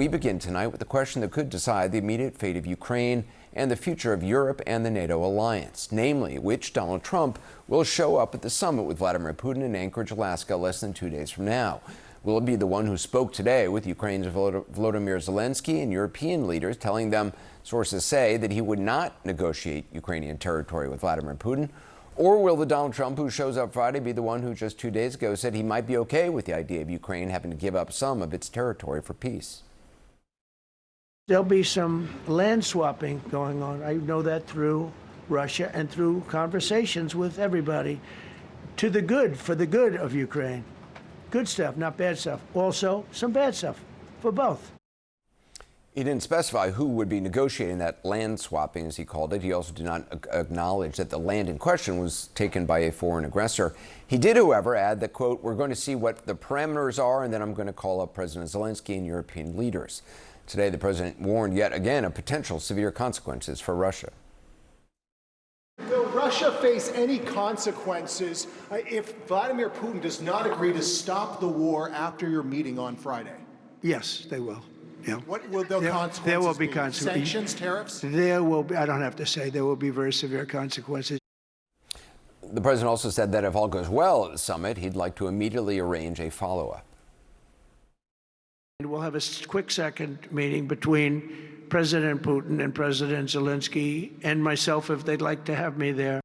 we begin tonight with the question that could decide the immediate fate of Ukraine and the future of Europe and the NATO alliance, namely which Donald Trump will show up at the summit with Vladimir Putin in Anchorage, Alaska, less than 2 days from now. Will it be the one who spoke today with Ukraine's Volodymyr Zelensky and European leaders, telling them, sources say, that he would not negotiate Ukrainian territory with Vladimir Putin? Or will the Donald Trump who shows up Friday be the one who just 2 days ago said he might be okay with the idea of Ukraine having to give up some of its territory for peace? There'll be some land swapping going on. I know that through Russia and through conversations with everybody, to the good, for the good of Ukraine. Good stuff, not bad stuff. Also, some bad stuff for both. He didn't specify who would be negotiating that land swapping, as he called it. He also did not acknowledge that the land in question was taken by a foreign aggressor. He did, however, add that, quote, "We're going to see what the parameters are, and then I'm going to call up President Zelensky and European leaders." Today, the president warned yet again of potential severe consequences for Russia. Will Russia face any consequences if Vladimir Putin does not agree to stop the war after your meeting on Friday? Yes, they will. Yeah. What will the consequences there will be be? consequences. Sanctions, tariffs? There will be, I don't have to say, there will be very severe consequences. The president also said that if all goes well at the summit, he'd like to immediately arrange a follow-up. We'll have a quick second meeting between President Putin and President Zelensky and myself if they'd like to have me there.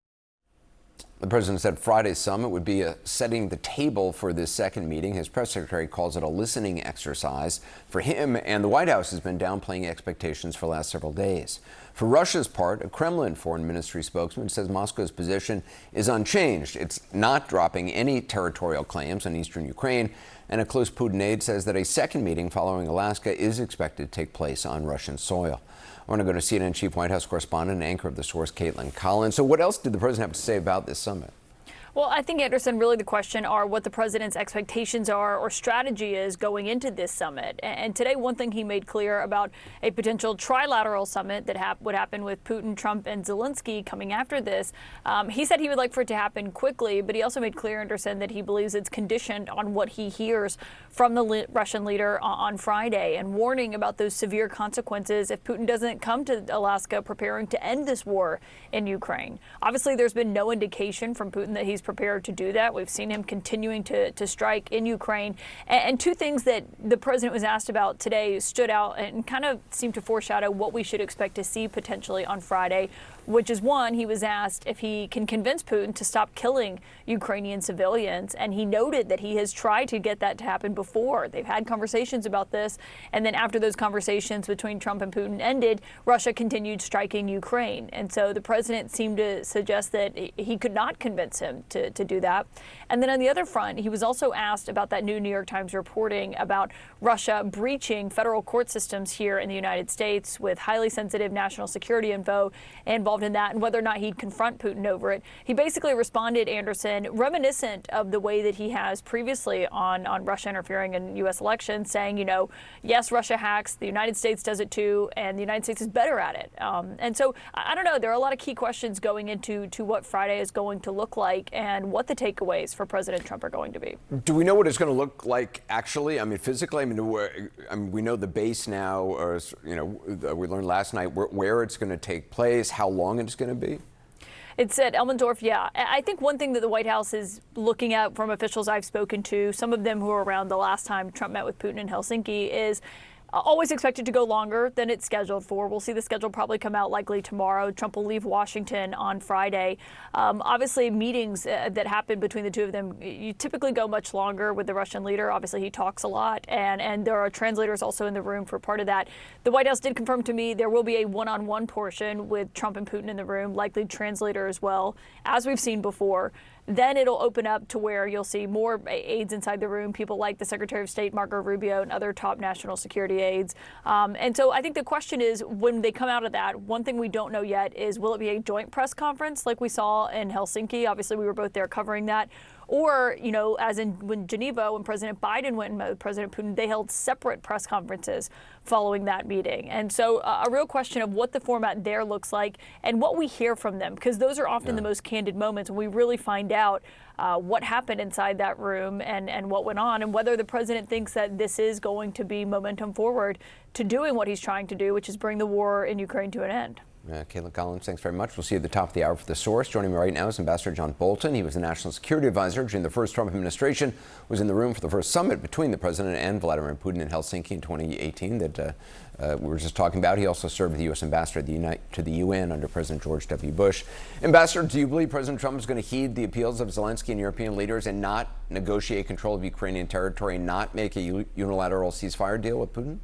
The president said Friday's summit would be setting the table for this second meeting. His press secretary calls it a listening exercise for him, and the White House has been downplaying expectations for the last several days. For Russia's part, a Kremlin foreign ministry spokesman says Moscow's position is unchanged. It's not dropping any territorial claims on eastern Ukraine, and a close Putin aide says that a second meeting following Alaska is expected to take place on Russian soil. I want to go to CNN chief White House correspondent and anchor of The Source, Caitlin Collins. So what else did the president have to say about this summit? Well, I think, Anderson, really the question are what the president's expectations are or strategy is going into this summit. And today, one thing he made clear about a potential trilateral summit that would happen with Putin, Trump, and Zelensky coming after this. He said he would like for it to happen quickly, but he also made clear, Anderson, that he believes it's conditioned on what he hears from the Russian leader on Friday, and warning about those severe consequences if Putin doesn't come to Alaska preparing to end this war in Ukraine. Obviously, there's been no indication from Putin that he's prepared to do that. We've seen him continuing to strike in Ukraine. And two things that the president was asked about today stood out and kind of seemed to foreshadow what we should expect to see potentially on Friday, which is, one, he was asked if he can convince Putin to stop killing Ukrainian civilians. And he noted that he has tried to get that to happen before. They've had conversations about this. And then after those conversations between Trump and Putin ended, Russia continued striking Ukraine. And so the president seemed to suggest that he could not convince him to do that. And then on the other front, he was also asked about that new New York Times reporting about Russia breaching federal court systems here in the United States with highly sensitive national security info involved in that, and whether or not he'd confront Putin over it. He basically responded, Anderson, reminiscent of the way that he has previously on Russia interfering in U.S. elections, saying, yes, Russia hacks, the United States does it too, and the United States is better at it. And so I don't know, there are a lot of key questions going into what Friday is going to look like and what the takeaways for President Trump are going to be. Do we know what it's going to look like actually? I mean, physically? We know the base now, or, we learned last night where it's going to take place, how long it's going to be? It's at Elmendorf, yeah. I think one thing that the White House is looking at from officials I've spoken to, some of them who were around the last time Trump met with Putin in Helsinki, is always expected to go longer than it's scheduled for. We'll see the schedule probably come out likely tomorrow. Trump will leave Washington on Friday. Obviously, meetings that happen between the two of them, you typically go much longer with the Russian leader. Obviously, he talks a lot, and there are translators also in the room for part of that. The White House did confirm to me there will be a one-on-one portion with Trump and Putin in the room, likely translator as well, as we've seen before. Then it'll open up to where you'll see more aides inside the room, people like the Secretary of State, Marco Rubio, and other top national security aides. And so I think the question is, when they come out of that, one thing we don't know yet is, will it be a joint press conference like we saw in Helsinki? Obviously, we were both there covering that. Or, as in when Geneva, when President Biden went and met with President Putin, they held separate press conferences following that meeting. And so a real question of what the format there looks like and what we hear from them, because those are often the most candid moments when we really find out what happened inside that room and what went on, and whether the president thinks that this is going to be momentum forward to doing what he's trying to do, which is bring the war in Ukraine to an end. Caitlin Collins, thanks very much. We'll see you at the top of the hour for The Source. Joining me right now is Ambassador John Bolton. He was the National Security Advisor during the first Trump administration, was in the room for the first summit between the president and Vladimir Putin in Helsinki in 2018 that we were just talking about. He also served as the U.S. Ambassador to the UN under President George W. Bush. Ambassador, do you believe President Trump is going to heed the appeals of Zelensky and European leaders and not negotiate control of Ukrainian territory and not make a unilateral ceasefire deal with Putin?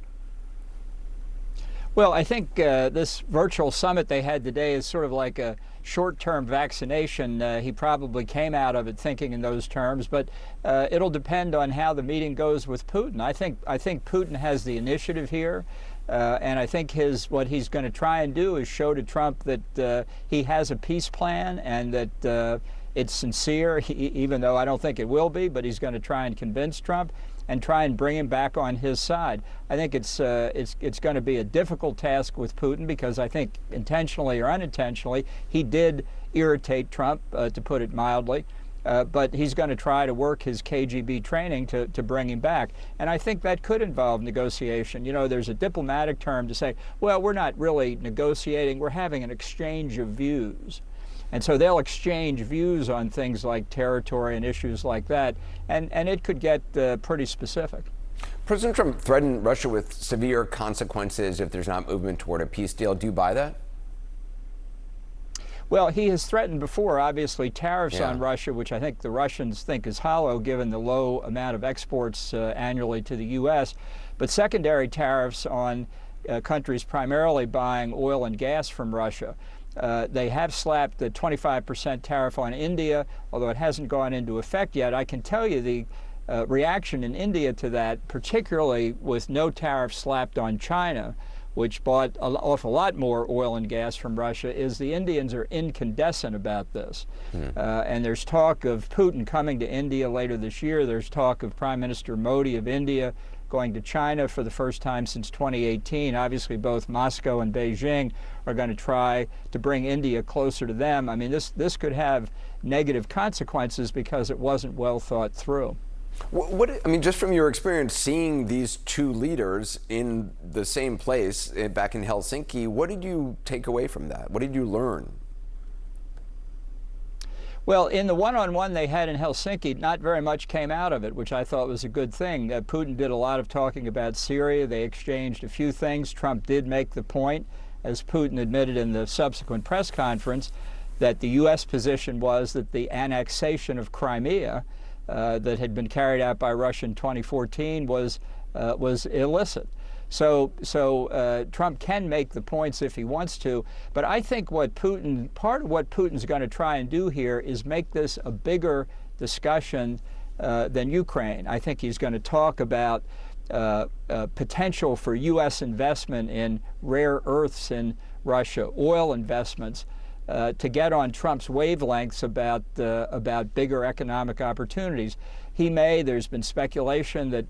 Well, I think this virtual summit they had today is sort of like a short-term vaccination. He probably came out of it thinking in those terms, but it'll depend on how the meeting goes with Putin. I think Putin has the initiative here, and I think what he's going to try and do is show to Trump that he has a peace plan and that it's sincere, even though I don't think it will be, but he's going to try and convince Trump and try and bring him back on his side. I think it's going to be a difficult task with Putin because I think intentionally or unintentionally he did irritate Trump, to put it mildly. But he's going to try to work his KGB training to bring him back. And I think that could involve negotiation. There's a diplomatic term to say, well, we're not really negotiating, we're having an exchange of views. And so they'll exchange views on things like territory and issues like that, and it could get pretty specific. President Trump threatened Russia with severe consequences if there's not movement toward a peace deal. Do you buy that? Well, he has threatened before, obviously, tariffs on Russia, which I think the Russians think is hollow given the low amount of exports annually to the U.S., but secondary tariffs on countries primarily buying oil and gas from Russia. They have slapped the 25% tariff on India, although it hasn't gone into effect yet. I can tell you the reaction in India to that, particularly with no tariff slapped on China, which bought an awful lot more oil and gas from Russia, is the Indians are incandescent about this. And there's talk of Putin coming to India later this year. There's talk of Prime Minister Modi of India going to China for the first time since 2018. Obviously, both Moscow and Beijing are going to try to bring India closer to them. I mean, this could have negative consequences because it wasn't well thought through. Just from your experience seeing these two leaders in the same place back in Helsinki, what did you take away from that? What did you learn? Well, in the one-on-one they had in Helsinki, not very much came out of it, which I thought was a good thing. Putin did a lot of talking about Syria. They exchanged a few things. Trump did make the point, as Putin admitted in the subsequent press conference, that the U.S. position was that the annexation of Crimea that had been carried out by Russia in 2014 was illicit. So Trump can make the points if he wants to, but I think part of what Putin's going to try and do here is make this a bigger discussion than Ukraine. I think he's going to talk about potential for U.S. investment in rare earths in Russia, oil investments, to get on Trump's wavelengths about bigger economic opportunities. There's been speculation that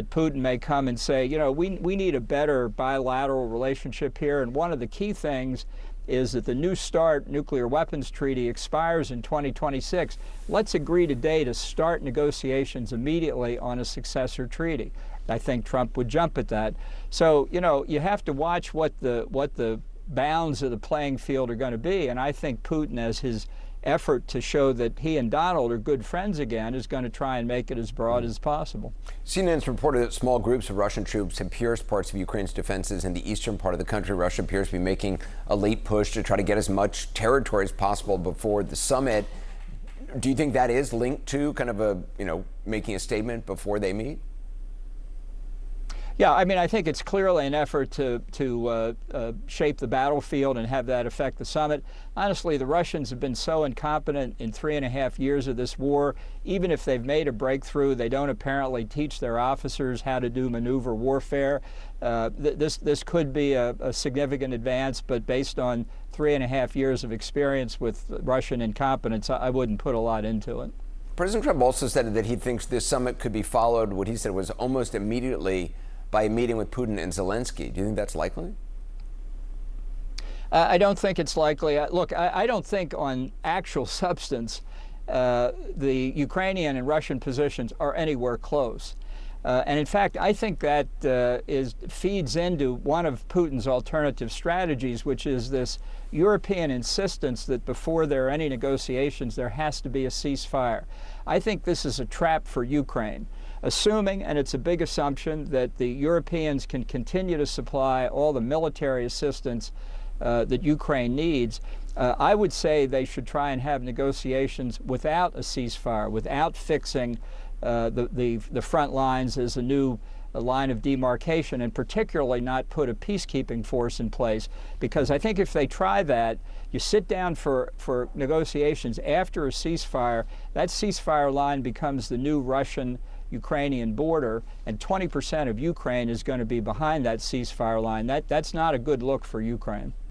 Putin may come and say, we need a better bilateral relationship here. And one of the key things is that the New START nuclear weapons treaty expires in 2026. Let's agree today to start negotiations immediately on a successor treaty. I think Trump would jump at that. So, you have to watch what the bounds of the playing field are going to be. And I think Putin, as his effort to show that he and Donald are good friends again, is going to try and make it as broad as possible. CNN's reported that small groups of Russian troops have pierced parts of Ukraine's defenses in the eastern part of the country. Russia appears to be making a late push to try to get as much territory as possible before the summit. Do you think that is linked to kind of making a statement before they meet? Yeah, I think it's clearly an effort to shape the battlefield and have that affect the summit. Honestly, the Russians have been so incompetent in 3.5 years of this war. Even if they've made a breakthrough, they don't apparently teach their officers how to do maneuver warfare. This could be a significant advance, but based on 3.5 years of experience with Russian incompetence, I wouldn't put a lot into it. President Trump also said that he thinks this summit could be followed, what he said was almost immediately, by a meeting with Putin and Zelensky. Do you think that's likely? I don't think it's likely. Look, I don't think on actual substance the Ukrainian and Russian positions are anywhere close. And in fact, I think that feeds into one of Putin's alternative strategies, which is this European insistence that before there are any negotiations, there has to be a ceasefire. I think this is a trap for Ukraine, assuming, and it's a big assumption, that the Europeans can continue to supply all the military assistance that Ukraine needs. I would say they should try and have negotiations without a ceasefire, without fixing the front lines as a new line of demarcation, and particularly not put a peacekeeping force in place. Because I think if they try that, you sit down for negotiations after a ceasefire, that ceasefire line becomes the new Russian-Ukrainian border, and 20% of Ukraine is going to be behind that ceasefire line. That's not a good look for Ukraine.